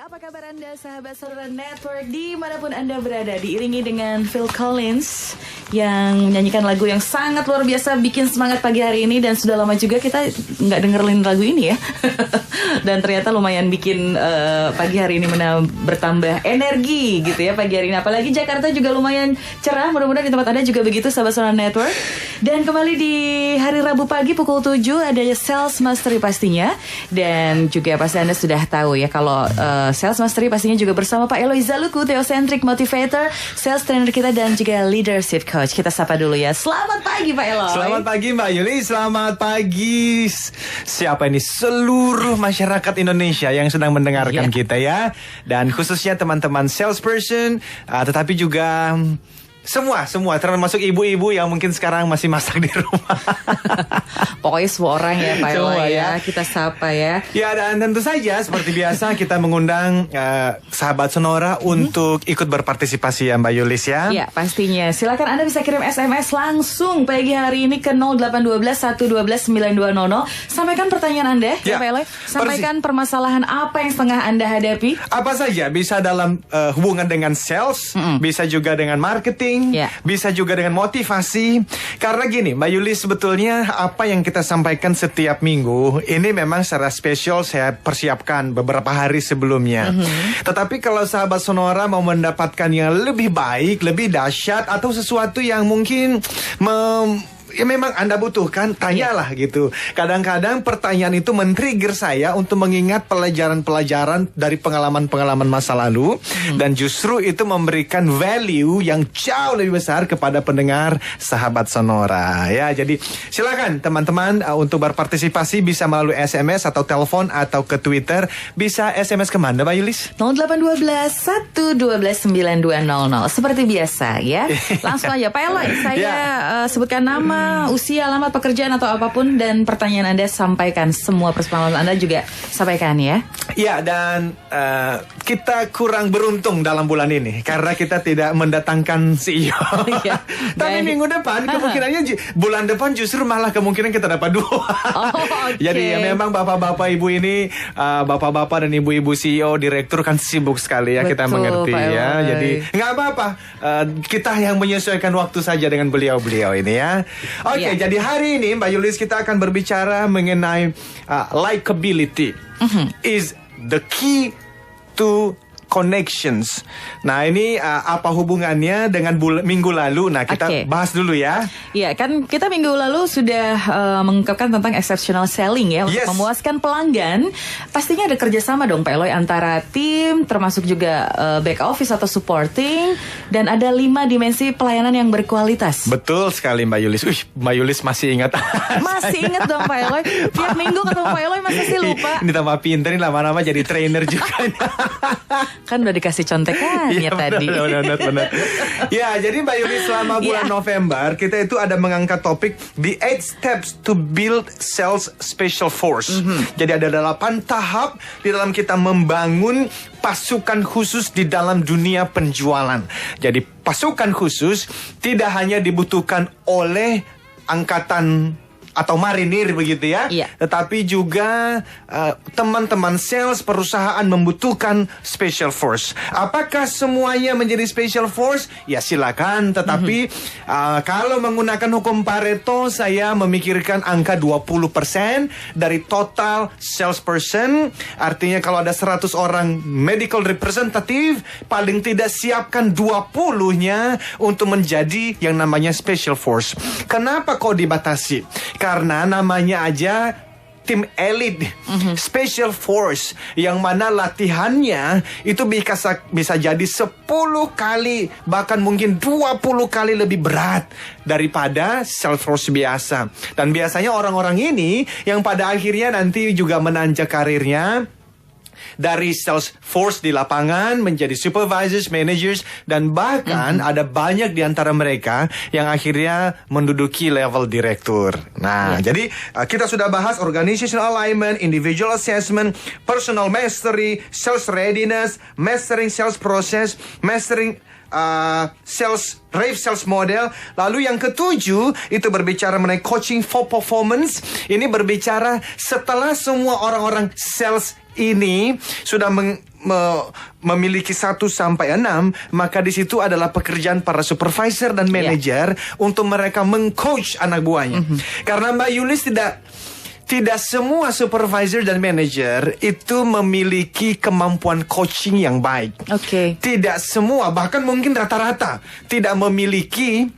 Apa kabar Anda sahabat Sonora Network dimanapun Anda berada? Diiringi dengan Phil Collins yang menyanyikan lagu yang sangat luar biasa, bikin semangat pagi hari ini. Dan sudah lama juga kita nggak dengerin lagu ini ya. Dan ternyata lumayan bikin pagi hari ini bertambah energi gitu ya pagi hari ini. Apalagi Jakarta juga lumayan cerah, mudah-mudahan di tempat Anda juga begitu sahabat Sonora Network. Dan kembali di hari Rabu pagi pukul 7 ada Sales Mastery pastinya. Dan juga pasti Anda sudah tahu ya kalau Sales Mastery pastinya juga bersama Pak Eloy Zaluku, Theocentric Motivator, Sales Trainer kita dan juga Leadership Coach. Kita sapa dulu ya. Selamat pagi Pak Eloy. Selamat pagi Mbak Yuli, selamat pagi. Siapa ini? Seluruh masyarakat Indonesia yang sedang mendengarkan kita ya. Dan khususnya teman-teman salesperson, tetapi juga semua termasuk ibu-ibu yang mungkin sekarang masih masak di rumah. Pokoknya semua orang ya Pak Eloy ya. Kita sapa ya. Ya, dan tentu saja seperti biasa kita mengundang sahabat Sonora untuk ikut berpartisipasi ya Mbak Yulis ya. Ya pastinya. Silakan Anda bisa kirim SMS langsung pagi hari ini ke 0812 112 9200. Sampaikan pertanyaan Anda ya Pak Eloy. Sampaikan permasalahan apa yang tengah Anda hadapi. Apa saja, bisa dalam hubungan dengan sales, bisa juga dengan marketing, bisa juga dengan motivasi. Karena gini Mbak Yuli, sebetulnya apa yang kita sampaikan setiap minggu ini memang secara spesial saya persiapkan beberapa hari sebelumnya. Tetapi kalau sahabat Sonora mau mendapatkan yang lebih baik, lebih dahsyat, atau sesuatu yang mungkin ya memang Anda butuhkan, tanyalah gitu. Kadang-kadang pertanyaan itu men-trigger saya untuk mengingat pelajaran-pelajaran dari pengalaman-pengalaman masa lalu. Dan justru itu memberikan value yang jauh lebih besar kepada pendengar sahabat Sonora ya. Jadi silakan teman-teman untuk berpartisipasi, bisa melalui SMS atau telepon atau ke Twitter. Bisa SMS kemana Mbak Yulis? 0812 112 9200. Seperti biasa ya. Langsung aja Pak Eloy, saya sebutkan nama, usia, alamat pekerjaan atau apapun, dan pertanyaan Anda sampaikan. Semua persoalan Anda juga sampaikan ya. Ya, dan kita kurang beruntung dalam bulan ini karena kita tidak mendatangkan CEO. Tapi minggu depan kemungkinannya bulan depan justru malah kemungkinan kita dapat 2. Jadi ya memang bapak-bapak ibu ini, bapak-bapak dan ibu-ibu CEO, direktur kan sibuk sekali ya. Betul, kita mengerti ya. Jadi nggak apa-apa, kita yang menyesuaikan waktu saja dengan beliau-beliau ini ya. Oke, jadi hari ini Mbak Yulis kita akan berbicara mengenai likability is the key to connections. Nah ini apa hubungannya dengan minggu lalu? Nah kita bahas dulu ya. Iya kan kita minggu lalu sudah mengungkapkan tentang exceptional selling ya, untuk memuaskan pelanggan. Pastinya ada kerjasama dong Pak Eloy antara tim, termasuk juga back office atau supporting, dan ada 5 dimensi pelayanan yang berkualitas. Betul sekali Mbak Yulis. Mbak Yulis masih ingat? Masih ingat dong Pak Eloy. Tiap minggu ketemu Pak Eloy masih sih lupa. Ini tambah pinter nih, lama-lama jadi trainer juga. Kan udah dikasih contekannya tadi. Benar. Ya, jadi Mbak Yuli, selama bulan November kita itu ada mengangkat topik The 8 Steps to Build Sales Special Force. Jadi ada 8 tahap di dalam kita membangun pasukan khusus di dalam dunia penjualan. Jadi pasukan khusus tidak hanya dibutuhkan oleh angkatan atau marinir begitu ya, tetapi juga teman-teman sales perusahaan membutuhkan special force. Apakah semuanya menjadi special force? Ya silakan, tetapi kalau menggunakan hukum Pareto, saya memikirkan angka 20% dari total salesperson. Artinya kalau ada 100 orang medical representative, paling tidak siapkan 20-nya untuk menjadi yang namanya special force. Kenapa kok dibatasi? Karena namanya aja tim elite, special force, yang mana latihannya itu bisa jadi 10 kali, bahkan mungkin 20 kali lebih berat daripada sales force biasa. Dan biasanya orang-orang ini yang pada akhirnya nanti juga menanjak karirnya dari sales force di lapangan menjadi supervisors, managers, dan bahkan ada banyak di antara mereka yang akhirnya menduduki level direktur. Nah, jadi kita sudah bahas organizational alignment, individual assessment, personal mastery, sales readiness, mastering sales process, mastering Rave Sales Model. Lalu yang ketujuh itu berbicara mengenai coaching for performance. Ini berbicara setelah semua orang-orang sales ini sudah memiliki 1 sampai 6, maka di situ adalah pekerjaan para supervisor dan manajer untuk mereka mengcoach anak buahnya. Karena Mbak Yulis tidak semua supervisor dan manager itu memiliki kemampuan coaching yang baik. Tidak semua, bahkan mungkin rata-rata tidak memiliki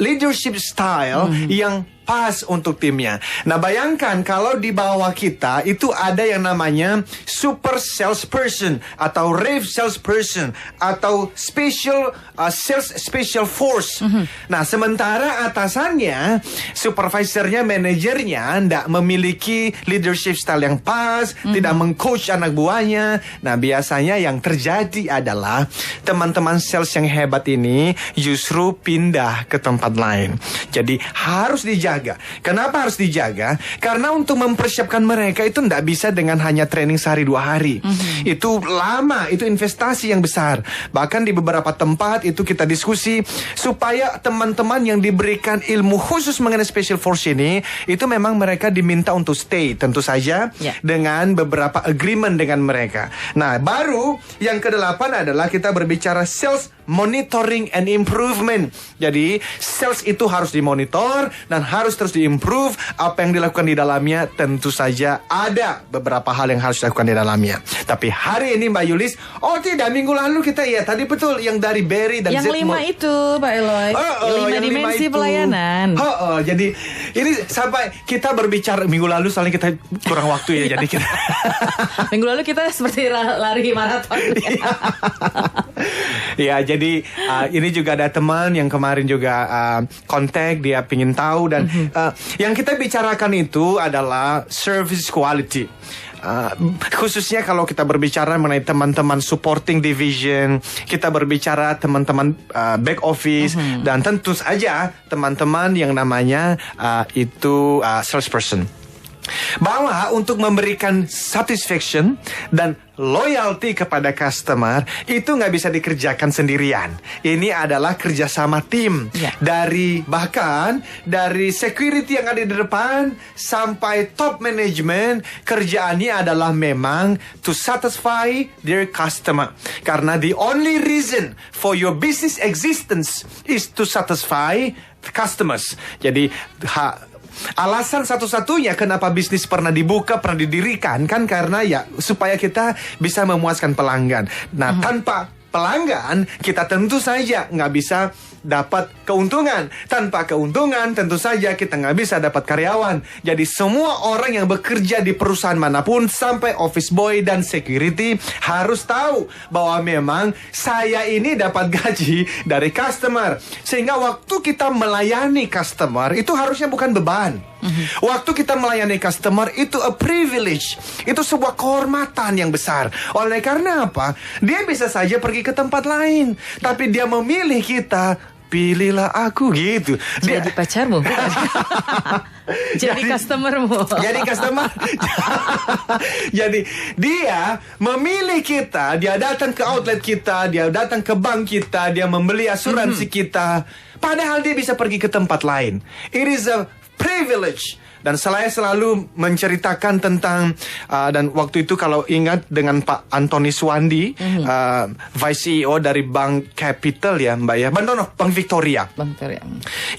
leadership style yang pas untuk timnya. Nah, bayangkan kalau di bawah kita itu ada yang namanya super salesperson atau rave salesperson atau sales special force. Nah, sementara atasannya, supervisornya, manajernya tidak memiliki leadership style yang pas, tidak mengcoach anak buahnya. Nah, biasanya yang terjadi adalah teman-teman sales yang hebat ini justru pindah ke tempat lain. Jadi harus dijaga. Kenapa harus dijaga? Karena untuk mempersiapkan mereka itu tidak bisa dengan hanya training sehari 2 hari. Itu lama, itu investasi yang besar. Bahkan di beberapa tempat itu kita diskusi supaya teman-teman yang diberikan ilmu khusus mengenai special force ini, itu memang mereka diminta untuk stay, tentu saja dengan beberapa agreement dengan mereka. Nah, baru yang ke-8 adalah kita berbicara sales monitoring and improvement. Jadi sales itu harus dimonitor dan harus terus diimprove. Apa yang dilakukan di dalamnya, tentu saja ada beberapa hal yang harus dilakukan di dalamnya. Tapi hari ini Mbak Yulis, tidak, minggu lalu kita tadi betul yang dari Barry dan yang 5 itu Pak Eloy, 5 dimensi pelayanan. Jadi ini sampai kita berbicara minggu lalu, soalnya kita kurang waktu ya. Jadi kita minggu lalu kita seperti lari maraton. Ya, jadi ini juga ada teman yang kemarin juga kontak, dia pingin tahu dan yang kita bicarakan itu adalah service quality. Khususnya kalau kita berbicara mengenai teman-teman supporting division, kita berbicara teman-teman back office, dan tentu saja teman-teman yang namanya itu salesperson. Bahwa untuk memberikan satisfaction dan loyalty kepada customer itu nggak bisa dikerjakan sendirian. Ini adalah kerjasama tim. Bahkan dari security yang ada di depan sampai top management, kerjaannya adalah memang to satisfy their customer. Karena the only reason for your business existence is to satisfy customers. Jadi alasan satu-satunya kenapa bisnis pernah dibuka, pernah didirikan, kan karena supaya kita bisa memuaskan pelanggan. Nah, tanpa pelanggan kita tentu saja nggak bisa dapat keuntungan. Tanpa keuntungan tentu saja kita nggak bisa dapat karyawan. Jadi semua orang yang bekerja di perusahaan manapun, sampai office boy dan security, harus tahu bahwa memang saya ini dapat gaji dari customer. Sehingga waktu kita melayani customer itu harusnya bukan beban. Waktu kita melayani customer itu a privilege. Itu sebuah kehormatan yang besar. Oleh karena apa? Dia bisa saja pergi ke tempat lain, tapi dia memilih kita. Pilihlah aku, gitu. Jadi pacarmu. Jadi customermu. Jadi customer. Jadi dia memilih kita. Dia datang ke outlet kita, dia datang ke bank kita, dia membeli asuransi kita. Padahal dia bisa pergi ke tempat lain. It is a privilege. Dan saya selalu menceritakan tentang dan waktu itu kalau ingat dengan Pak Antoni Swandi, Vice CEO dari Bank Capital ya Mbak ya, Bank Victoria.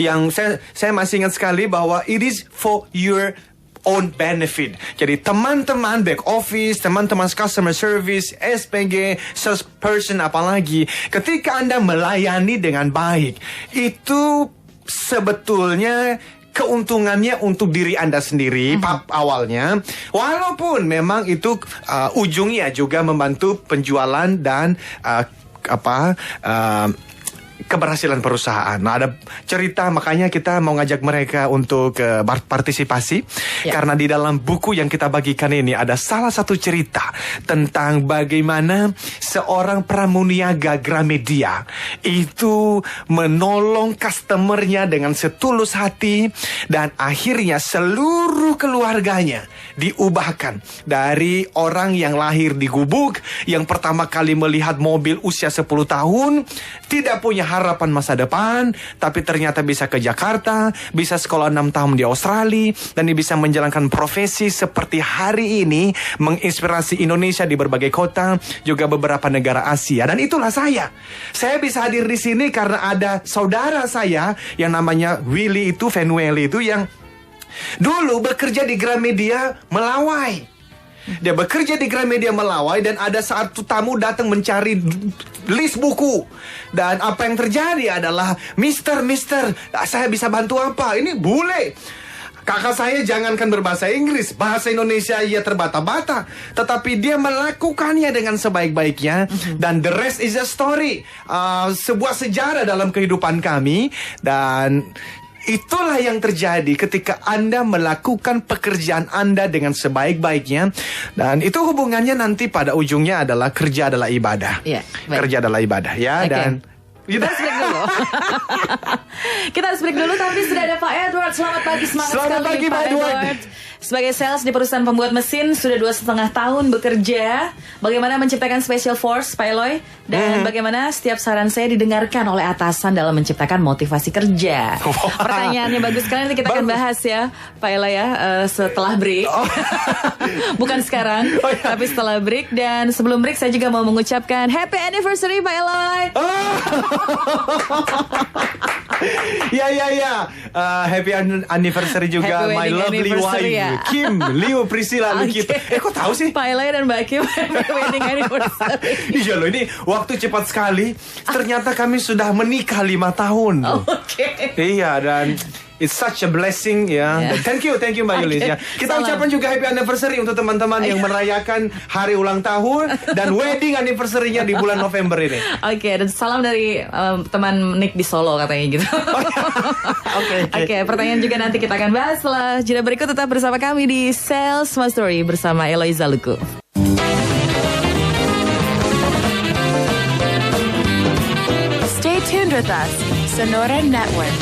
Yang saya masih ingat sekali bahwa it is for your own benefit. Jadi teman-teman back office, teman-teman customer service, SPG, salesperson apalagi, ketika Anda melayani dengan baik, itu sebetulnya keuntungannya untuk diri Anda sendiri awalnya, walaupun memang itu ujungnya juga membantu penjualan dan keberhasilan perusahaan. Nah, ada cerita, makanya kita mau ngajak mereka untuk partisipasi. Karena di dalam buku yang kita bagikan ini ada salah satu cerita tentang bagaimana seorang pramuniaga Gramedia itu menolong customernya dengan setulus hati, dan akhirnya seluruh keluarganya diubahkan dari orang yang lahir di gubuk, yang pertama kali melihat mobil usia 10 tahun, tidak punya harta harapan masa depan, tapi ternyata bisa ke Jakarta, bisa sekolah 6 tahun di Australia, dan bisa menjalankan profesi seperti hari ini, menginspirasi Indonesia di berbagai kota, juga beberapa negara Asia. Dan itulah saya. Saya bisa hadir di sini karena ada saudara saya yang namanya Willy itu, Fenueli itu, yang dulu bekerja di Gramedia Melawai. Dia bekerja di Gramedia Melawai dan ada satu tamu datang mencari list buku. Dan apa yang terjadi adalah, Mister, saya bisa bantu apa? Ini bule. Kakak saya jangankan berbahasa Inggris, bahasa Indonesia ia terbata-bata. Tetapi dia melakukannya dengan sebaik-baiknya. Dan the rest is a story. Sebuah sejarah dalam kehidupan kami. Dan itulah yang terjadi ketika Anda melakukan pekerjaan Anda dengan sebaik-baiknya. Dan itu hubungannya nanti pada ujungnya adalah kerja adalah ibadah. Kerja adalah ibadah, ya. Dan kita harus break dulu. Kita harus break dulu, tapi sudah ada Pak Edward. Selamat pagi, semangat Selamat sekali pagi, Pak Edward. Sebagai sales di perusahaan pembuat mesin, sudah 2,5 tahun bekerja. Bagaimana menciptakan special force, Pak Eloy? Dan bagaimana setiap saran saya didengarkan oleh atasan dalam menciptakan motivasi kerja? Pertanyaannya bagus sekali, nanti kita akan bahas ya, Pak Eloy ya, setelah break. Bukan sekarang, tapi setelah break. Dan sebelum break, saya juga mau mengucapkan Happy Anniversary, Pak Eloy. Ya. Happy anniversary juga, my lovely wife, ya. Kim, Liu, Priscilla, Lukito. Kok tahu sih? Pak Eloy dan Mbak Kim wedding anniversary. Iya loh, ini waktu cepat sekali. Ternyata kami sudah menikah 5 tahun. Iya, dan it's such a blessing ya. Thank you Mbak Yulis ya. Kita ucapkan juga happy anniversary untuk teman-teman yang merayakan hari ulang tahun dan wedding anniversary-nya di bulan November ini. Dan salam dari teman Nick di Solo katanya gitu. Oke, pertanyaan juga nanti kita akan bahas setelah jeda berikut. Tetap bersama kami di Sales Mastery bersama Eloy Zaluku. Stay tuned with us, Sonora Network.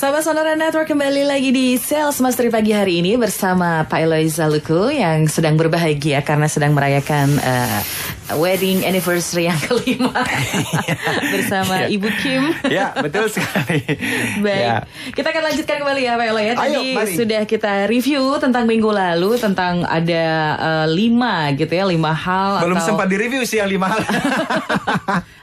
Sahabat Sonora Network, kembali lagi di Sales Mastery pagi hari ini bersama Pak Eloy Zaluku yang sedang berbahagia karena sedang merayakan wedding anniversary yang kelima bersama Ibu Kim. Ya, betul sekali. Baik, kita akan lanjutkan kembali ya Pak Eloy ya. Tadi sudah kita review tentang minggu lalu tentang ada 5 gitu ya, 5 hal. Belum sempat direview sih yang 5 hal.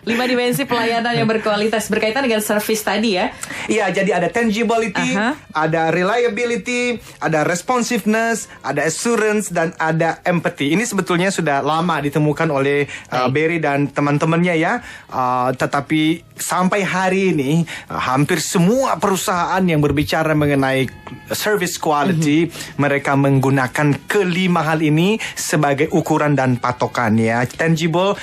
5 dimensi pelayanan yang berkualitas berkaitan dengan service tadi ya. Iya, jadi ada tangibility, ada reliability, ada responsiveness, ada assurance, dan ada empathy. Ini sebetulnya sudah lama ditemukan oleh Barry dan teman-temannya ya. Tetapi sampai hari ini hampir semua perusahaan yang berbicara mengenai service quality, mereka menggunakan kelima hal ini sebagai ukuran dan patokan ya. Tangible,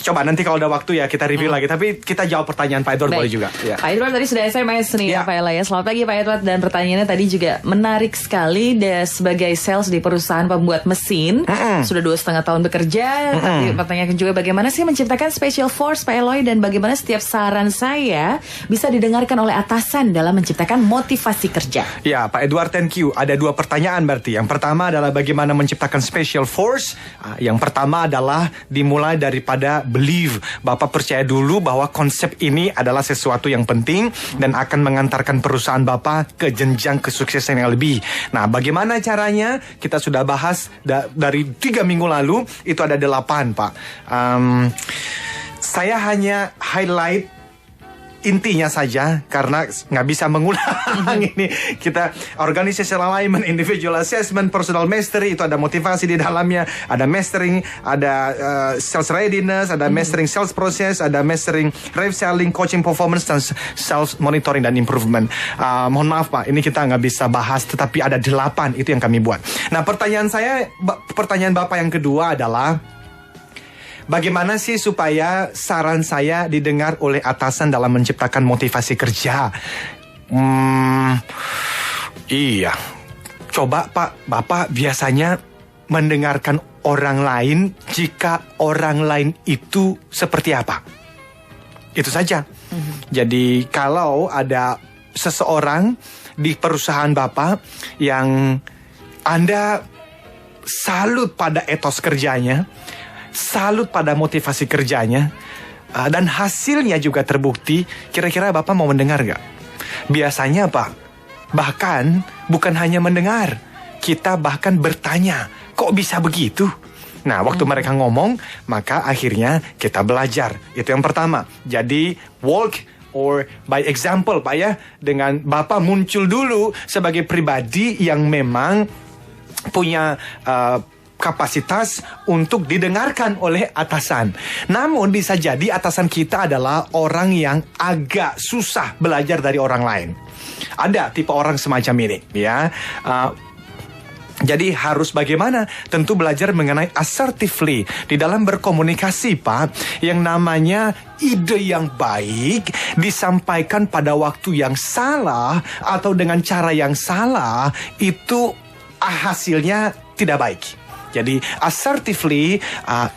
coba nanti kalau ada waktu ya kita review lagi. Tapi kita jawab pertanyaan Pak Edward boleh juga ya. Pak Edward tadi sudah SMS nih ya Pak Eloy ya. Selamat pagi Pak Edward. Dan pertanyaannya tadi juga menarik sekali. Sebagai sales di perusahaan pembuat mesin, sudah 2,5 tahun bekerja. Tapi pertanyaannya juga bagaimana sih menciptakan special force Pak Eloy, dan bagaimana setiap saran saya bisa didengarkan oleh atasan dalam menciptakan motivasi kerja. Ya Pak Edward, thank you. Ada 2 pertanyaan berarti. Yang pertama adalah bagaimana menciptakan special force. Yang pertama adalah dimulai daripada believe. Bapak percaya dulu bahwa konsep ini adalah sesuatu yang penting dan akan mengantarkan perusahaan Bapak ke jenjang kesuksesan yang lebih. Nah, bagaimana caranya? Kita sudah bahas dari 3 minggu lalu. Itu ada 8, Pak. Saya hanya highlight intinya saja karena nggak bisa mengulang ini. Kita organizational alignment, individual assessment, personal mastery, itu ada motivasi di dalamnya, ada mastering, ada sales readiness, ada mastering sales process, ada mastering rep selling, coaching performance, dan sales monitoring dan improvement. Mohon maaf Pak, ini kita nggak bisa bahas, tetapi ada 8 itu yang kami buat. Nah, pertanyaan Bapak yang kedua adalah bagaimana sih supaya saran saya didengar oleh atasan dalam menciptakan motivasi kerja? Iya. Coba Pak, Bapak biasanya mendengarkan orang lain jika orang lain itu seperti apa? Itu saja. Jadi kalau ada seseorang di perusahaan Bapak yang Anda salut pada etos kerjanya, salut pada motivasi kerjanya, dan hasilnya juga terbukti. Kira-kira Bapak mau mendengar gak? Biasanya Pak, bahkan bukan hanya mendengar, kita bahkan bertanya, kok bisa begitu? Nah, waktu mereka ngomong, maka akhirnya kita belajar. Itu yang pertama. Jadi, walk or by example, Pak ya. Dengan Bapak muncul dulu sebagai pribadi yang memang punya kapasitas untuk didengarkan oleh atasan. Namun bisa jadi atasan kita adalah orang yang agak susah belajar dari orang lain. Ada tipe orang semacam ini, ya. Jadi harus bagaimana? Tentu belajar mengenai assertively. Di dalam berkomunikasi, Pak, yang namanya ide yang baik disampaikan pada waktu yang salah atau dengan cara yang salah, itu hasilnya tidak baik. Jadi assertively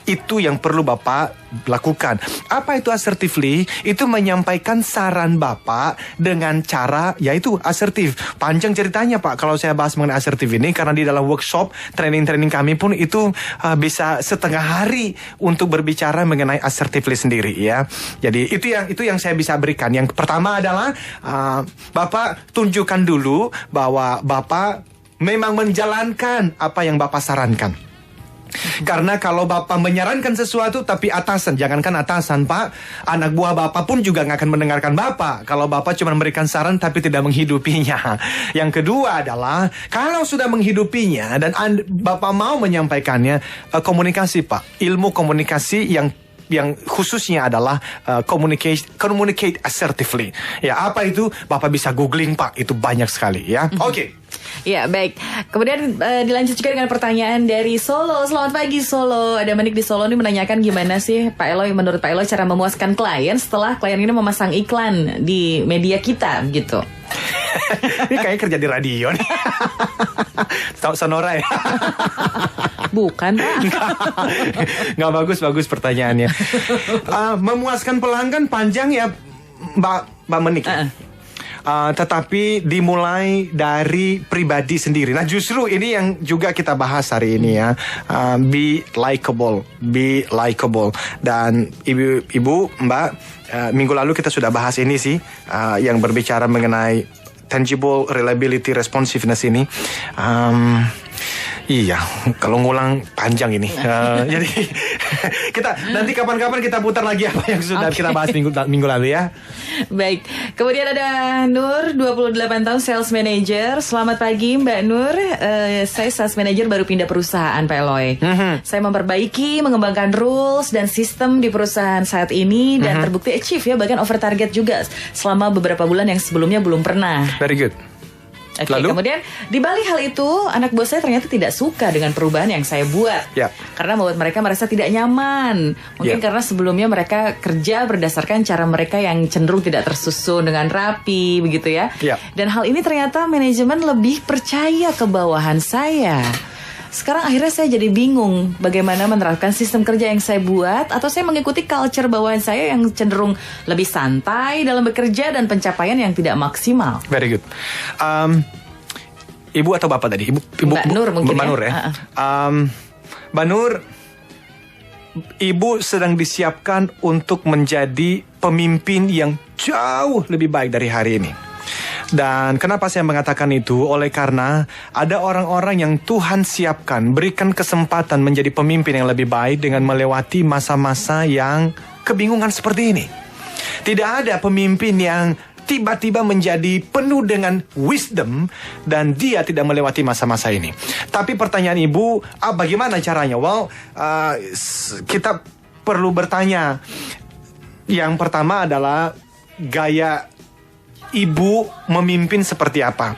itu yang perlu Bapak lakukan. Apa itu assertively? Itu menyampaikan saran Bapak dengan cara yaitu asertif. Panjang ceritanya Pak kalau saya bahas mengenai asertif ini, karena di dalam workshop training kami pun itu bisa setengah hari untuk berbicara mengenai assertively sendiri ya. Jadi itu yang saya bisa berikan. Yang pertama adalah Bapak tunjukkan dulu bahwa Bapak memang menjalankan apa yang Bapak sarankan. Karena kalau Bapak menyarankan sesuatu tapi atasan, jangankan atasan Pak, anak buah Bapak pun juga nggak akan mendengarkan Bapak kalau Bapak cuma memberikan saran tapi tidak menghidupinya. Yang kedua adalah kalau sudah menghidupinya dan Bapak mau menyampaikannya, komunikasi Pak. Ilmu komunikasi yang khususnya adalah communicate assertively. Ya, apa itu? Bapak bisa googling Pak, itu banyak sekali ya. Oke. Ya, baik. Kemudian dilanjut juga dengan pertanyaan dari Solo. Selamat pagi Solo. Ada Manik di Solo nih menanyakan gimana sih Pak Eloy, menurut Pak Eloy cara memuaskan klien setelah klien ini memasang iklan di media kita gitu. Ini kayaknya kerja di radio nih. Sonora ya? Bukan Pak. Nggak bagus pertanyaannya. Memuaskan pelanggan panjang ya Mbak Menik. Tetapi dimulai dari pribadi sendiri. Nah justru ini yang juga kita bahas hari ini ya. Be likable. Dan ibu Mbak, minggu lalu kita sudah bahas ini sih, yang berbicara mengenai tangible reliability responsiveness ini. Iya, kalau ngulang panjang ini. Jadi kita nanti kapan-kapan kita putar lagi apa yang sudah kita bahas minggu lalu ya. Baik, kemudian ada Nur, 28 tahun sales manager. Selamat pagi Mbak Nur. Saya sales manager baru pindah perusahaan Pak Eloy. Saya memperbaiki, mengembangkan rules dan sistem di perusahaan saat ini dan terbukti achieve ya, bahkan over target juga selama beberapa bulan yang sebelumnya belum pernah. Very good. Oke, kemudian di balik hal itu, anak bos saya ternyata tidak suka dengan perubahan yang saya buat. Karena membuat mereka merasa tidak nyaman. Mungkin karena sebelumnya mereka kerja berdasarkan cara mereka yang cenderung tidak tersusun dengan rapi, begitu ya. Dan hal ini ternyata manajemen lebih percaya ke bawahan saya. Sekarang akhirnya saya jadi bingung bagaimana menerapkan sistem kerja yang saya buat, atau saya mengikuti culture bawahan saya yang cenderung lebih santai dalam bekerja dan pencapaian yang tidak maksimal. Very good. Ibu atau Bapak tadi? Ibu Mbak Nur mungkin Mbak Nur ya. Mbak Nur, Ibu sedang disiapkan untuk menjadi pemimpin yang jauh lebih baik dari hari ini. Dan kenapa saya mengatakan itu? Oleh karena ada orang-orang yang Tuhan siapkan, berikan kesempatan menjadi pemimpin yang lebih baik dengan melewati masa-masa yang kebingungan seperti ini. Tidak ada pemimpin yang tiba-tiba menjadi penuh dengan wisdom dan dia tidak melewati masa-masa ini. Tapi pertanyaan Ibu, bagaimana caranya? Well, kita perlu bertanya. Yang pertama adalah gaya Ibu memimpin seperti apa?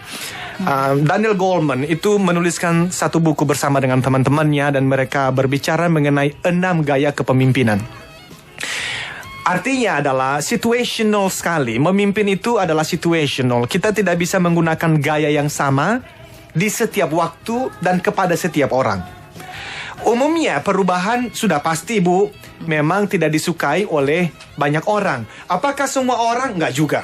Daniel Goleman itu menuliskan satu buku bersama dengan teman-temannya dan mereka berbicara mengenai 6 gaya kepemimpinan. Artinya adalah situational sekali. Memimpin itu adalah situational. Kita tidak bisa menggunakan gaya yang sama di setiap waktu dan kepada setiap orang. Umumnya perubahan sudah pasti, Bu, memang tidak disukai oleh banyak orang. Apakah semua orang? Enggak juga.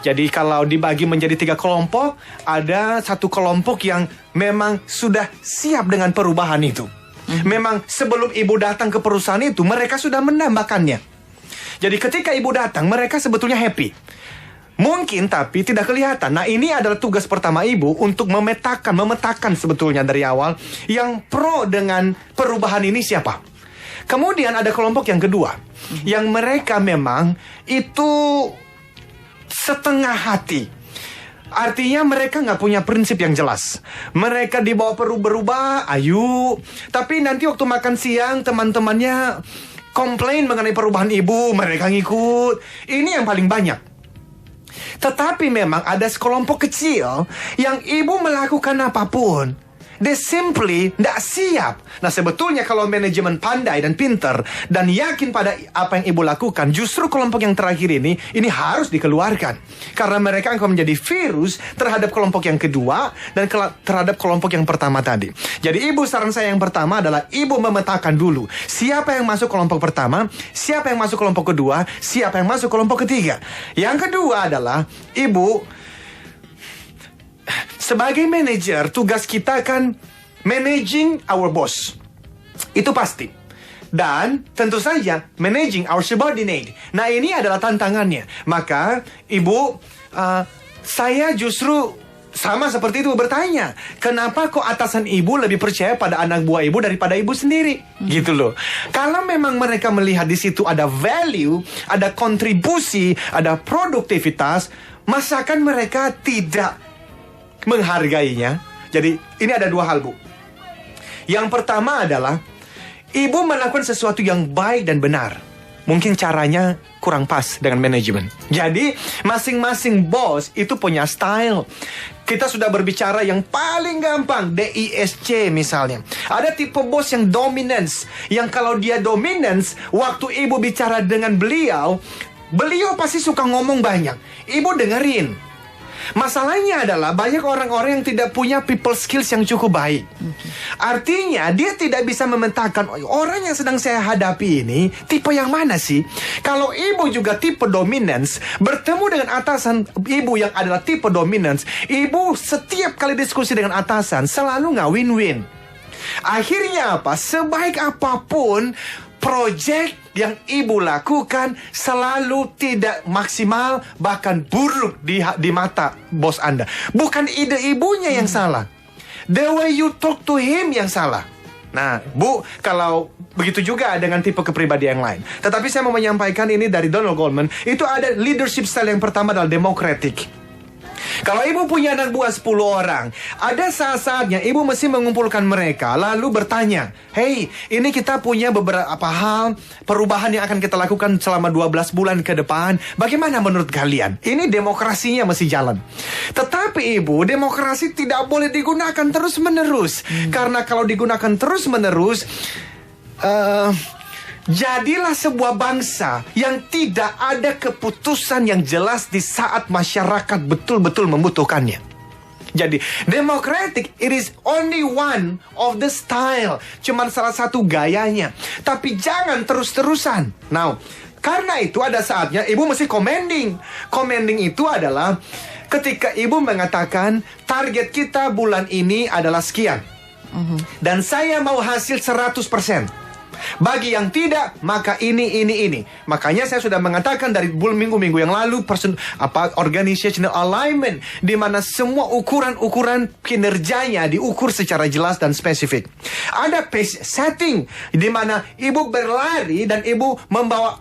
Jadi kalau dibagi menjadi 3 kelompok, ada satu kelompok yang memang sudah siap dengan perubahan itu. Memang sebelum ibu datang ke perusahaan itu, mereka sudah menambahkannya. Jadi ketika ibu datang, mereka sebetulnya happy. Mungkin tapi tidak kelihatan. Nah, ini adalah tugas pertama ibu untuk memetakan sebetulnya dari awal yang pro dengan perubahan ini siapa. Kemudian ada kelompok yang kedua, yang mereka memang itu setengah hati. Artinya mereka nggak punya prinsip yang jelas. Mereka dibawa berubah, ayo. Tapi nanti waktu makan siang teman-temannya komplain mengenai perubahan ibu, mereka ngikut. Ini yang paling banyak. Tetapi memang ada sekelompok kecil yang ibu melakukan apapun, they simply tidak siap. Nah, sebetulnya kalau manajemen pandai dan pinter dan yakin pada apa yang ibu lakukan, justru kelompok yang terakhir ini harus dikeluarkan. Karena mereka akan menjadi virus terhadap kelompok yang kedua dan terhadap kelompok yang pertama tadi. Jadi ibu, saran saya yang pertama adalah ibu memetakan dulu siapa yang masuk kelompok pertama, siapa yang masuk kelompok kedua, siapa yang masuk kelompok ketiga. Yang kedua adalah ibu sebagai manajer, tugas kita kan managing our boss. Itu pasti. Dan tentu saja managing our subordinate. Nah, ini adalah tantangannya. Maka ibu, saya justru sama seperti itu bertanya, kenapa kok atasan ibu lebih percaya pada anak buah ibu daripada ibu sendiri? Gitu loh. Kalau memang mereka melihat di situ ada value, ada kontribusi, ada produktivitas, masakan mereka tidak menghargainya. Jadi ini ada 2 hal, Bu. Yang pertama adalah ibu melakukan sesuatu yang baik dan benar. Mungkin caranya kurang pas dengan manajemen. Jadi masing-masing bos itu punya style. Kita sudah berbicara yang paling gampang, DISC misalnya. Ada tipe bos yang dominance, yang kalau dia dominance, waktu ibu bicara dengan beliau pasti suka ngomong banyak. Ibu dengerin. Masalahnya adalah banyak orang-orang yang tidak punya people skills yang cukup baik. Artinya dia tidak bisa memetakan orang yang sedang saya hadapi ini tipe yang mana sih. Kalau ibu juga tipe dominance, bertemu dengan atasan ibu yang adalah tipe dominance, ibu setiap kali diskusi dengan atasan selalu nggak win-win. Akhirnya apa? Sebaik apapun project yang ibu lakukan selalu tidak maksimal, bahkan buruk di mata bos Anda. Bukan ide ibunya yang salah, the way you talk to him yang salah. Nah, Bu, kalau begitu juga dengan tipe kepribadian yang lain. Tetapi saya mau menyampaikan ini dari Donald Goldman. Itu ada leadership style yang pertama adalah democratic. Kalau ibu punya anak buah 10 orang, ada saat-saatnya ibu mesti mengumpulkan mereka, lalu bertanya, hey, ini kita punya beberapa hal perubahan yang akan kita lakukan selama 12 bulan ke depan. Bagaimana menurut kalian? Ini demokrasinya mesti jalan. Tetapi ibu, demokrasi tidak boleh digunakan terus-menerus. Karena kalau digunakan terus-menerus, jadilah sebuah bangsa yang tidak ada keputusan yang jelas di saat masyarakat betul-betul membutuhkannya. Jadi, democratic, it is only one of the style. Cuman salah satu gayanya. Tapi jangan terus-terusan. Now, karena itu ada saatnya ibu mesti commanding. Commanding itu adalah ketika ibu mengatakan target kita bulan ini adalah sekian. Dan saya mau hasil 100%. Bagi yang tidak, maka ini. Makanya saya sudah mengatakan dari minggu-minggu yang lalu organizational alignment, di mana semua ukuran kinerjanya diukur secara jelas dan spesifik. Ada pace setting, di mana ibu berlari dan ibu membawa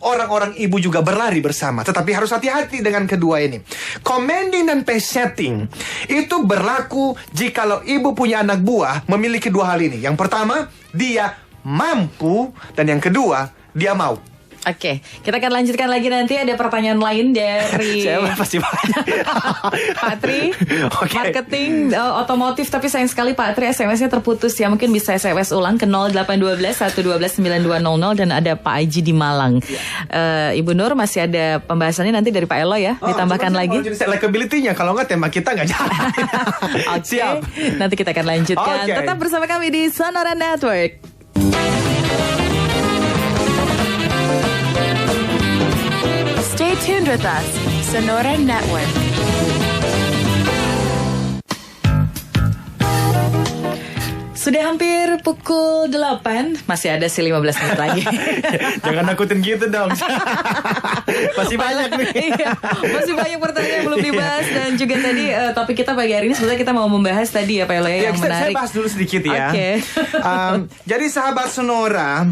orang-orang ibu juga berlari bersama. Tetapi harus hati-hati dengan kedua ini. Commanding dan pace setting itu berlaku jikalau ibu punya anak buah memiliki 2 hal ini. Yang pertama, dia mampu, dan yang kedua, dia mau. Oke, kita akan lanjutkan lagi nanti. Ada pertanyaan lain dari Saya pasti Pak Tri. Marketing otomotif. Tapi sayang sekali Pak Tri SMS-nya terputus ya. Mungkin bisa SMS ulang ke 0812 112 9200. Dan ada Pak Aji di Malang. Ibu Nur, masih ada pembahasannya nanti dari Pak Elo ya. Ditambahkan lagi likability-nya. Kalau nggak tema kita nggak jalan. Siap. Nanti kita akan lanjutkan. Tetap bersama kami di Sonora Network. Stay tuned with us, Sonora Network. Sudah hampir pukul 8. Masih ada sih 15 menit lagi. Jangan nakutin gitu dong. Masih banyak nih. Iya, masih banyak pertanyaan yang belum dibahas. Dan juga tadi topik kita pagi hari ini sebenarnya kita mau membahas tadi apa yang menarik. Saya bahas dulu sedikit ya. Okay. Jadi sahabat Sonora,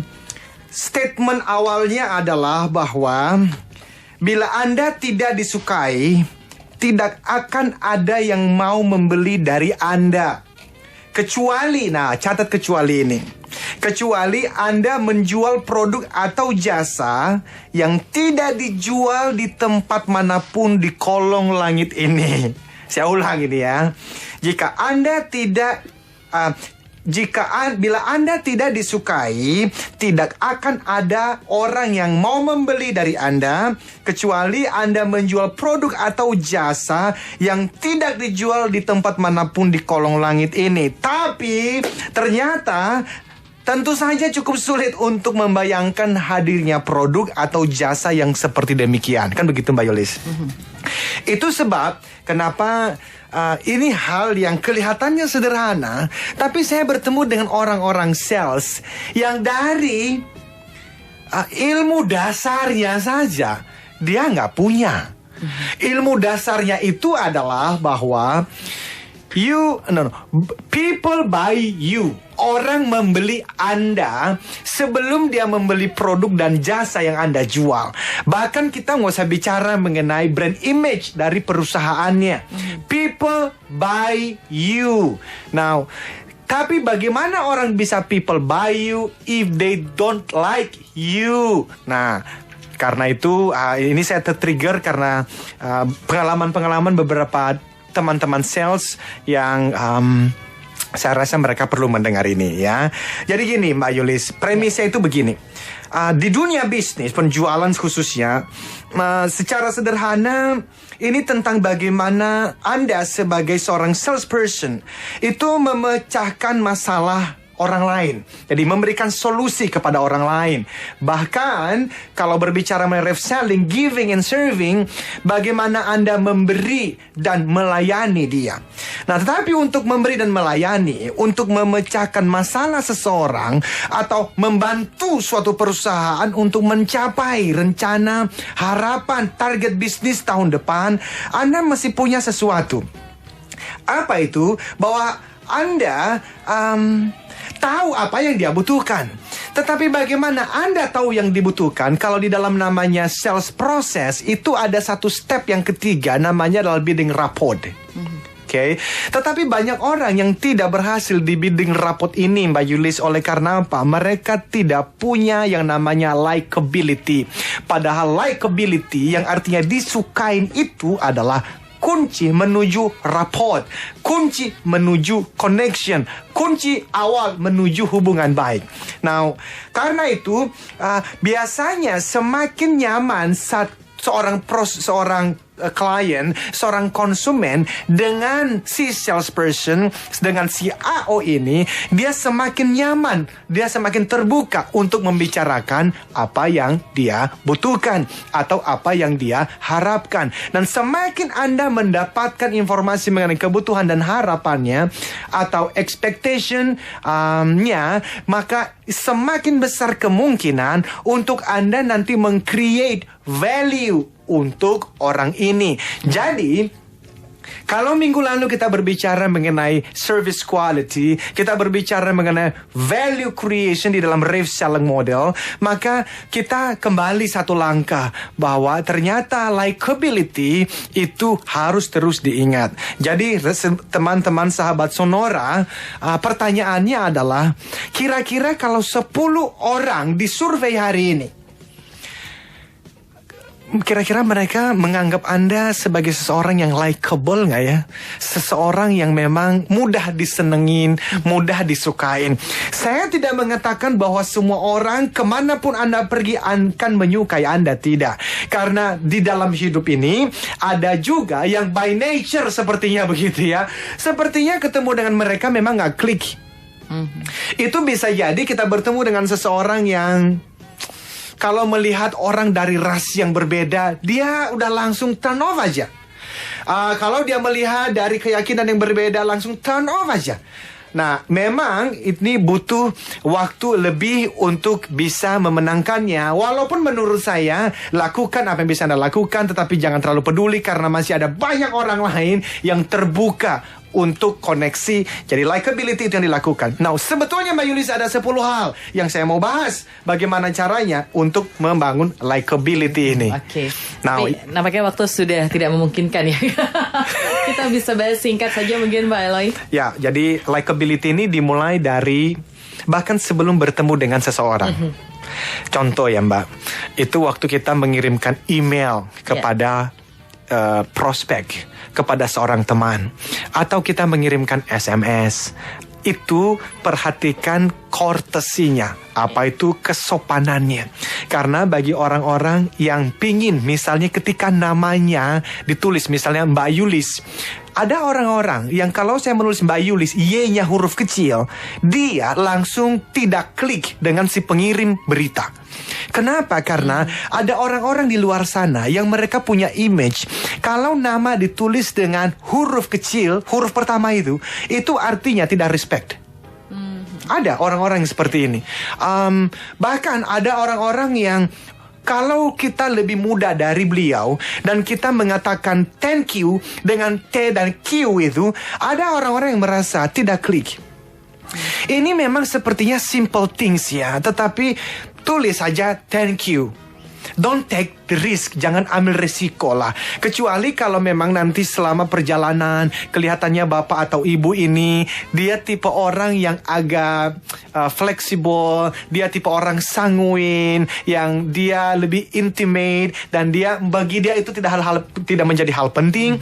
statement awalnya adalah bahwa bila Anda tidak disukai, tidak akan ada yang mau membeli dari Anda. Kecuali, nah catat kecuali ini. Kecuali Anda menjual produk atau jasa yang tidak dijual di tempat manapun di kolong langit ini. Saya ulang ini ya. Jika Anda tidak... bila Anda tidak disukai, tidak akan ada orang yang mau membeli dari Anda, kecuali Anda menjual produk atau jasa yang tidak dijual di tempat manapun di kolong langit ini. Tapi ternyata tentu saja cukup sulit untuk membayangkan hadirnya produk atau jasa yang seperti demikian. Kan begitu Mbak Yolis? Itu sebab kenapa ini hal yang kelihatannya sederhana, tapi saya bertemu dengan orang-orang sales yang dari ilmu dasarnya saja dia nggak punya. Ilmu dasarnya itu adalah bahwa people buy you. Orang membeli Anda sebelum dia membeli produk dan jasa yang Anda jual. Bahkan kita nggak usah bicara mengenai brand image dari perusahaannya. People buy you. Now, tapi bagaimana orang bisa people buy you if they don't like you? Nah, karena itu ini saya tertrigger karena pengalaman-pengalaman beberapa teman-teman sales yang saya rasa mereka perlu mendengar ini ya. Jadi gini Mbak Yulis, premisnya itu begini. Di dunia bisnis, penjualan khususnya, secara sederhana ini tentang bagaimana Anda sebagai seorang salesperson itu memecahkan masalah orang lain. Jadi memberikan solusi kepada orang lain. Bahkan kalau berbicara mengenai reselling, giving and serving, bagaimana Anda memberi dan melayani dia. Nah, tetapi untuk memberi dan melayani, untuk memecahkan masalah seseorang atau membantu suatu perusahaan untuk mencapai rencana, harapan, target bisnis tahun depan, Anda mesti punya sesuatu. Apa itu? Bahwa Anda tahu apa yang dia butuhkan. Tetapi bagaimana Anda tahu yang dibutuhkan? Kalau di dalam namanya sales process, itu ada satu step yang ketiga, namanya adalah bidding rapport. Okay. Tetapi banyak orang yang tidak berhasil di bidding rapport ini, Mbak Yulis. Oleh karena apa? Mereka tidak punya yang namanya likability. Padahal likability yang artinya disukain itu adalah kunci menuju rapport, kunci menuju connection, kunci awal menuju hubungan baik. Now, karena itu biasanya semakin nyaman saat seorang klien, seorang konsumen dengan si salesperson, dengan si AO ini, dia semakin nyaman, dia semakin terbuka untuk membicarakan apa yang dia butuhkan atau apa yang dia harapkan. Dan semakin Anda mendapatkan informasi mengenai kebutuhan dan harapannya atau expectation-nya, maka semakin besar kemungkinan untuk Anda nanti meng-create value untuk orang ini. Jadi, kalau minggu lalu kita berbicara mengenai service quality, kita berbicara mengenai value creation di dalam reselling model, maka kita kembali satu langkah bahwa ternyata likability itu harus terus diingat. Jadi teman-teman sahabat Sonora, pertanyaannya adalah kira-kira kalau 10 orang disurvei hari ini, kira-kira mereka menganggap Anda sebagai seseorang yang likable nggak ya? Seseorang yang memang mudah disenengin, mudah disukain. Saya tidak mengatakan bahwa semua orang kemanapun Anda pergi akan menyukai Anda, tidak. Karena di dalam hidup ini ada juga yang by nature sepertinya begitu ya. Sepertinya ketemu dengan mereka memang nggak klik. Itu bisa jadi kita bertemu dengan seseorang yang kalau melihat orang dari ras yang berbeda, dia udah langsung turn off aja. Kalau dia melihat dari keyakinan yang berbeda, langsung turn off aja. Nah, memang ini butuh waktu lebih untuk bisa memenangkannya. Walaupun menurut saya, lakukan apa yang bisa Anda lakukan, tetapi jangan terlalu peduli karena masih ada banyak orang lain yang terbuka untuk koneksi. Jadi likability itu yang dilakukan. Nah, sebetulnya Mbak Yulis ada 10 hal yang saya mau bahas. Bagaimana caranya untuk membangun likability ini. Oke. Nampaknya waktu sudah tidak memungkinkan ya. Kita bisa bahas singkat saja mungkin Mbak Eloy. Ya, jadi likability ini dimulai dari bahkan sebelum bertemu dengan seseorang. Contoh ya Mbak, itu waktu kita mengirimkan email kepada prospek, kepada seorang teman, atau kita mengirimkan SMS, itu perhatikan courtesy-nya. Apa itu kesopanannya? Karena bagi orang-orang yang pingin, misalnya ketika namanya ditulis, misalnya Mbak Yulis, ada orang-orang yang kalau saya menulis Mbak Yulis, Y-nya huruf kecil, dia langsung tidak klik dengan si pengirim berita. Kenapa? Karena ada orang-orang di luar sana yang mereka punya image. Kalau nama ditulis dengan huruf kecil, huruf pertama itu artinya tidak respect. Ada orang-orang yang seperti ini. Bahkan ada orang-orang yang kalau kita lebih muda dari beliau dan kita mengatakan thank you dengan T dan Q itu, ada orang-orang yang merasa tidak klik. Ini memang sepertinya simple things ya, tetapi tulis saja thank you. Don't take the risk, jangan ambil resiko lah. Kecuali kalau memang nanti selama perjalanan kelihatannya bapak atau ibu ini dia tipe orang yang agak fleksibel, dia tipe orang sanguin, yang dia lebih intimate dan bagi dia itu tidak menjadi hal penting.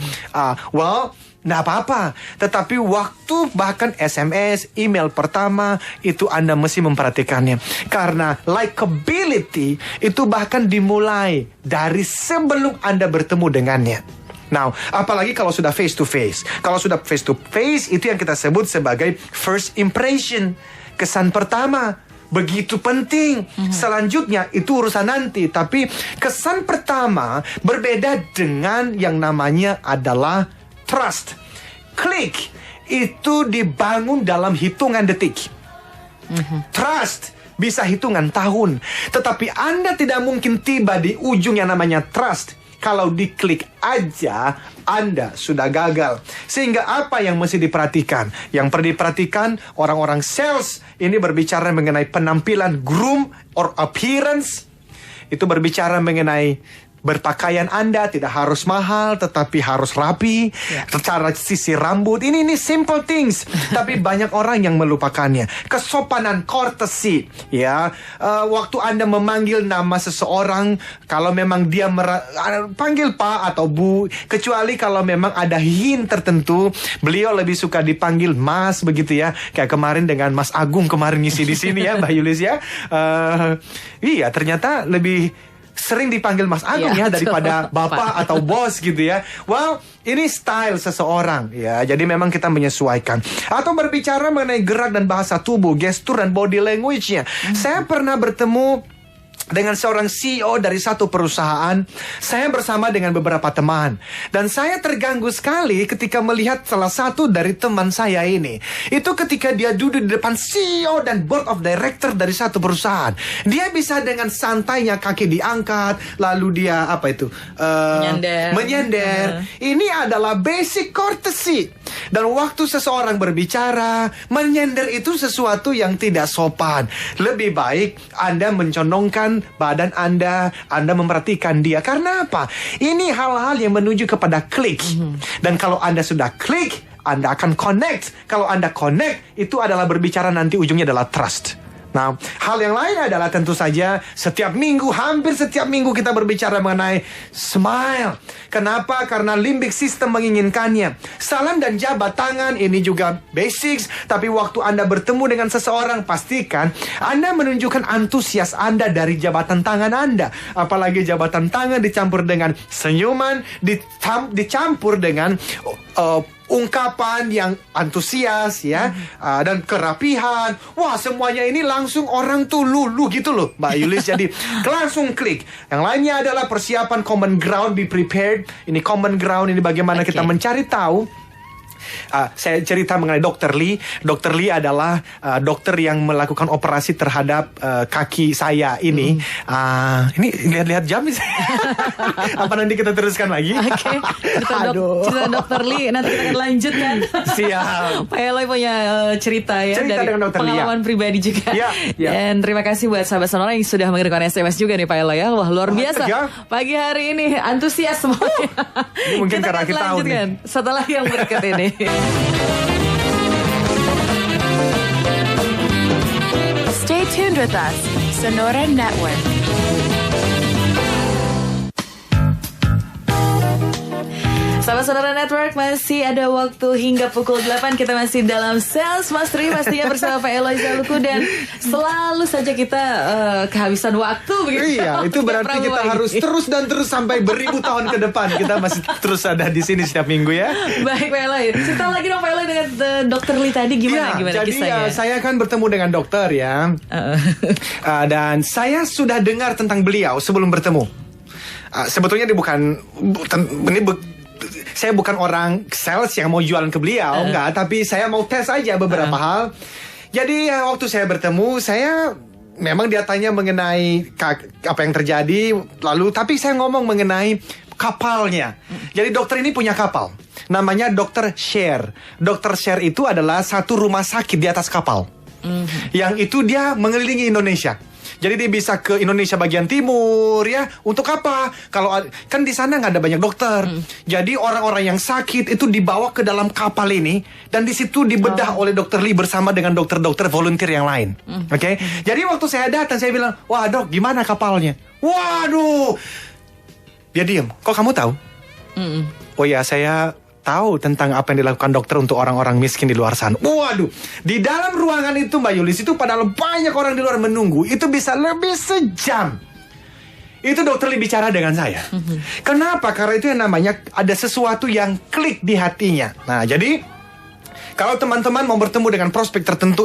Nggak apa-apa. Tetapi waktu bahkan SMS, email pertama, itu Anda mesti memperhatikannya. Karena likability itu bahkan dimulai dari sebelum Anda bertemu dengannya. Now, apalagi kalau sudah face to face. Kalau sudah face to face, itu yang kita sebut sebagai first impression. Kesan pertama. Begitu penting. Selanjutnya itu urusan nanti. Tapi kesan pertama berbeda dengan yang namanya adalah trust. Klik itu dibangun dalam hitungan detik. Trust bisa hitungan tahun. Tetapi Anda tidak mungkin tiba di ujung yang namanya trust kalau diklik aja Anda sudah gagal. Sehingga apa yang mesti diperhatikan? Yang perlu diperhatikan orang-orang sales ini berbicara mengenai penampilan, groom or appearance. Itu berbicara mengenai berpakaian Anda tidak harus mahal, tetapi harus rapi. Cara sisir rambut, ini simple things. Tapi banyak orang yang melupakannya. Kesopanan, courtesy, ya. Waktu Anda memanggil nama seseorang, kalau memang dia panggil Pak atau Bu, kecuali kalau memang ada hint tertentu, beliau lebih suka dipanggil Mas, begitu ya. Kayak kemarin dengan Mas Agung kemarin ngisi di sini ya, Mbak Yulis ya. Iya, ternyata lebih sering dipanggil Mas Agung ya daripada Bapak atau Bos gitu ya. Well, ini style seseorang ya. Jadi memang kita menyesuaikan. Atau berbicara mengenai gerak dan bahasa tubuh, gestur dan body language-nya. Saya pernah bertemu dengan seorang CEO dari satu perusahaan. Saya bersama dengan beberapa teman. Dan saya terganggu sekali ketika melihat salah satu dari teman saya ini. Itu ketika dia duduk di depan CEO dan board of director dari satu perusahaan. Dia bisa dengan santainya kaki diangkat. Lalu dia menyender. Ini adalah basic courtesy. Dan waktu seseorang berbicara, menyender itu sesuatu yang tidak sopan. Lebih baik Anda mencondongkan badan Anda memperhatikan dia. Karena apa? Ini hal-hal yang menuju kepada klik. Dan kalau Anda sudah klik, Anda akan connect. Kalau Anda connect, itu adalah berbicara nanti ujungnya adalah trust. Nah, hal yang lain adalah tentu saja hampir setiap minggu kita berbicara mengenai smile. Kenapa? Karena limbic system menginginkannya. Salam dan jabat tangan ini juga basics, tapi waktu Anda bertemu dengan seseorang, pastikan Anda menunjukkan antusias Anda dari jabatan tangan Anda. Apalagi jabatan tangan dicampur dengan senyuman, dicampur dengan ungkapan yang antusias ya, dan kerapihan. Wah, semuanya ini langsung orang tuh luluh gitu loh, Mbak Yulis. Jadi langsung klik. Yang lainnya adalah persiapan common ground, be prepared. Ini common ground, ini bagaimana kita mencari tahu. Saya cerita mengenai Dr. Lee. Dr. Lee adalah dokter yang melakukan operasi terhadap kaki saya ini. Ini lihat-lihat jam. Apa nanti kita teruskan lagi? Oke. Cerita Dr. Lee nanti kita akan lanjutkan. Siap. Pak Eloy punya cerita ya Cerita dari dengan Dr. Lee, pengalaman pribadi juga. Ya. Dan terima kasih buat sahabat Sonora yang sudah mengirimkan SMS juga nih Pak Eloy ya. Wah, luar biasa. Pagi hari ini antusias semuanya. Ini mungkin karena kita tahu lanjutkan setelah yang berikut ini. Stay tuned with us, Sonora Network. Sahabat Sonora Network, masih ada waktu hingga pukul 8. Kita masih dalam Sales Mastery, pastinya bersama Pak Eloy Zaluku. Dan selalu saja kita kehabisan waktu begitu. Iya, itu berarti kita harus terus sampai beribu tahun ke depan. Kita masih terus ada di sini setiap minggu ya. Baik Pak Eloy, cerita lagi dong Pak Eloy dengan Dr. Lee tadi gimana jadi kisahnya? Saya kan bertemu dengan dokter ya. Dan saya sudah dengar tentang beliau sebelum bertemu. Sebetulnya saya bukan orang sales yang mau jualan ke beliau, enggak, tapi saya mau tes aja beberapa hal. Jadi waktu saya bertemu, saya memang dia tanya mengenai apa yang terjadi, lalu tapi saya ngomong mengenai kapalnya. Jadi dokter ini punya kapal, namanya Dr. Share. Dr. Share itu adalah satu rumah sakit di atas kapal. Yang itu dia mengelilingi Indonesia. Jadi dia bisa ke Indonesia bagian timur ya. Untuk apa? Kalau kan di sana nggak ada banyak dokter. Jadi orang-orang yang sakit itu dibawa ke dalam kapal ini dan di situ dibedah oleh Dr. Lee bersama dengan dokter-dokter volunteer yang lain. Oke? Jadi waktu saya datang saya bilang, "Wah, Dok, gimana kapalnya?" Waduh. Dia diam. Kok kamu tahu? Oh ya, saya tahu tentang apa yang dilakukan dokter untuk orang-orang miskin di luar sana. Waduh, di dalam ruangan itu Mbak Yulis, itu padahal banyak orang di luar menunggu, itu bisa lebih sejam. Itu dokter Lee bicara dengan saya. Kenapa? Karena itu yang namanya ada sesuatu yang klik di hatinya. Nah, jadi kalau teman-teman mau bertemu dengan prospek tertentu,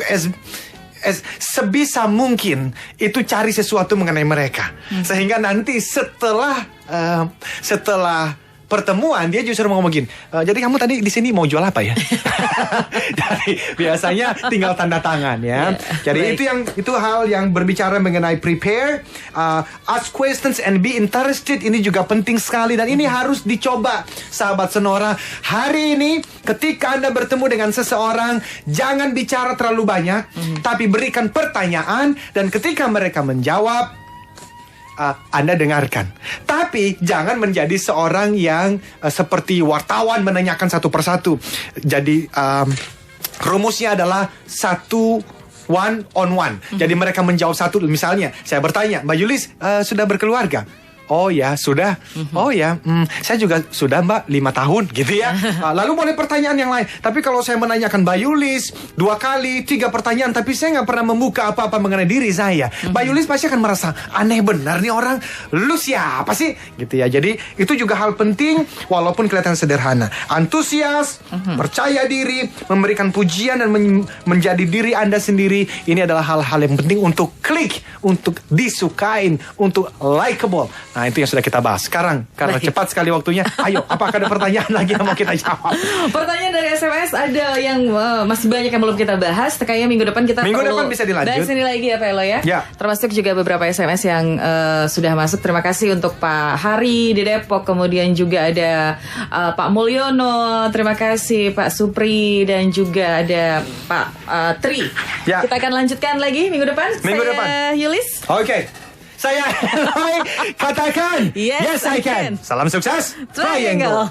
sebisa mungkin itu cari sesuatu mengenai mereka. Sehingga nanti setelah pertemuan dia justru mau ngomongin, jadi kamu tadi di sini mau jual apa ya? Jadi biasanya tinggal tanda tangan ya. Jadi itu hal yang berbicara mengenai prepare, ask questions and be interested, ini juga penting sekali dan ini harus dicoba sahabat Sonora. Hari ini ketika Anda bertemu dengan seseorang, jangan bicara terlalu banyak, tapi berikan pertanyaan dan ketika mereka menjawab, Anda dengarkan. Tapi jangan menjadi seorang yang seperti wartawan menanyakan satu persatu. Jadi rumusnya adalah one on one. Jadi mereka menjawab satu. Misalnya saya bertanya, Mbak Yulis sudah berkeluarga? Oh ya, sudah. Oh ya, saya juga sudah Mbak 5 tahun gitu ya. Lalu boleh pertanyaan yang lain. Tapi kalau saya menanyakan Mbak Yulis 2 kali, 3 pertanyaan, tapi saya nggak pernah membuka apa-apa mengenai diri saya, Mbak Yulis pasti akan merasa aneh benar nih orang. Lu siapa sih? Gitu ya. Jadi itu juga hal penting walaupun kelihatan sederhana. Antusias, percaya diri, memberikan pujian dan menjadi diri Anda sendiri. Ini adalah hal-hal yang penting untuk klik, untuk disukain, untuk likable. Nah, itu yang sudah kita bahas. Sekarang, karena cepat sekali waktunya, ayo, apakah ada pertanyaan lagi yang mau kita jawab? Pertanyaan dari SMS ada yang masih banyak yang belum kita bahas. Kayaknya minggu depan kita bisa dilanjut. bahas ini lagi ya Pak Elo ya. Termasuk juga beberapa SMS yang sudah masuk. Terima kasih untuk Pak Hari di Depok. Kemudian juga ada Pak Mulyono. Terima kasih Pak Supri. Dan juga ada Pak Tri. Kita akan lanjutkan lagi minggu depan. Saya Yulis. Oke. Saya katakan, yes I can. Salam sukses, Triangle.